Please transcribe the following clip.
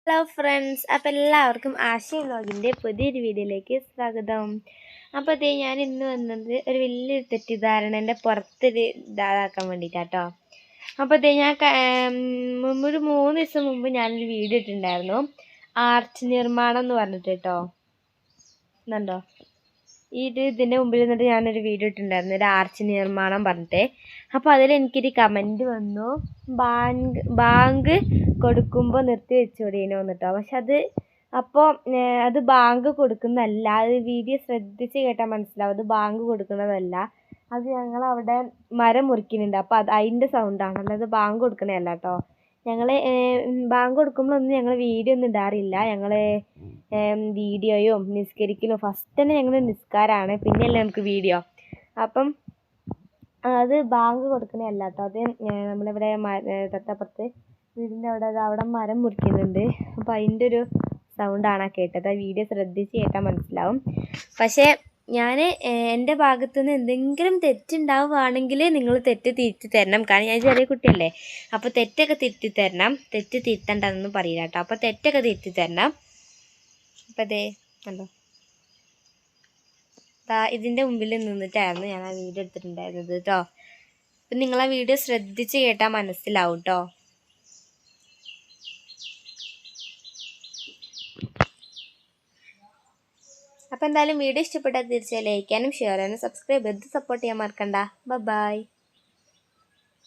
Hello friends, അപ്പോൾ എല്ലാവർക്കും ആശയ വ്ലോഗിൻ്റെ പുതിയൊരു വീഡിയോയിലേക്ക് സ്വാഗതം. അപ്പോൾ അതേ ഞാൻ ഇന്ന് വന്നത് ഒരു വലിയൊരു തെറ്റിദ്ധാരണേൻ്റെ പുറത്തൊരു ഇതാക്കാൻ വേണ്ടിയിട്ടാട്ടോ. അപ്പോൾ അതേ ഞാൻ ഒരു 3 ദിവസം മുമ്പ് ഞാനൊരു വീഡിയോ ഇട്ടിട്ടുണ്ടായിരുന്നു, ആർച്ച് നിർമ്മാണം എന്ന് പറഞ്ഞിട്ട് കേട്ടോ. എന്നുണ്ടോ ഇതിൻ്റെ മുമ്പിൽ നിന്നിട്ട് ഞാനൊരു വീഡിയോ ഇട്ടിട്ടുണ്ടായിരുന്നു, ഒരു ആർച്ച് നിർമ്മാണം പറഞ്ഞിട്ട്. അപ്പോൾ അതിൽ എനിക്കൊരു കമൻറ്റ് വന്നു, ബാങ്ക് കൊടുക്കുമ്പോൾ നിർത്തി വെച്ചോടേനോ എന്നിട്ടോ. പക്ഷെ അത് ബാങ്ക് കൊടുക്കുന്നതല്ല. അത് വീഡിയോ ശ്രദ്ധിച്ച് കേട്ടാൽ മനസ്സിലാവും, അത് ബാങ്ക് കൊടുക്കുന്നതല്ല. അത് ഞങ്ങളവിടെ മരം മുറിക്കുന്നുണ്ട്, അപ്പോൾ അതിൻ്റെ സൗണ്ടാണ്, അല്ലാതെ ബാങ്ക് കൊടുക്കണതല്ല കേട്ടോ. ഞങ്ങൾ ബാങ്ക് കൊടുക്കുമ്പോഴൊന്നും ഞങ്ങൾ വീഡിയോ ഒന്നും ഇടാറില്ല. ഞങ്ങൾ വീഡിയോയും നിസ്കരിക്കലും ഫസ്റ്റ് തന്നെ ഞങ്ങൾ നിസ്കാരമാണ്, പിന്നെയല്ലേ നമുക്ക് വീഡിയോ. അപ്പം അത് ബാങ്ക് കൊടുക്കണതല്ല കേട്ടോ. അത് നമ്മളിവിടെ തൊട്ടപ്പുറത്ത് വീടിൻ്റെ അവിടെ മരം മുറിക്കുന്നുണ്ട്, അപ്പോൾ അതിൻ്റെ ഒരു സൗണ്ടാണ് കേട്ടത്. ആ വീഡിയോ ശ്രദ്ധിച്ച് കേട്ടാൽ മനസ്സിലാവും. പക്ഷേ ഞാൻ എൻ്റെ ഭാഗത്തുനിന്ന് എന്തെങ്കിലും തെറ്റുണ്ടാവുകയാണെങ്കിൽ നിങ്ങൾ തെറ്റ് തിരുത്തി തരണം. കാരണം ഞാൻ ചെറിയ കുട്ടിയല്ലേ, അപ്പോൾ തെറ്റൊക്കെ തിരുത്തി തരണം. തെറ്റ് തിരുത്തണ്ടെന്നൊന്നും പറയില്ല കേട്ടോ. അപ്പോൾ തെറ്റൊക്കെ തിരുത്തി തരണം. അപ്പം അതേ കണ്ടോ, ഇതിൻ്റെ മുമ്പിൽ നിന്നിട്ടായിരുന്നു ഞാൻ ആ വീഡിയോ എടുത്തിട്ടുണ്ടായിരുന്നത് കേട്ടോ. അപ്പം നിങ്ങൾ ആ വീഡിയോ ശ്രദ്ധിച്ച് കേട്ടാൽ മനസ്സിലാവും കേട്ടോ. അപ്പോൾ എന്തായാലും വീഡിയോ ഇഷ്ടപ്പെട്ടാൽ തീർച്ചയായും ലൈക്ക് ചെയ്യാനും ഷെയർ ചെയ്യാനും സബ്സ്ക്രൈബ് ചെയ്ത് സപ്പോർട്ട് ചെയ്യാൻ മറക്കണ്ട. ബൈ.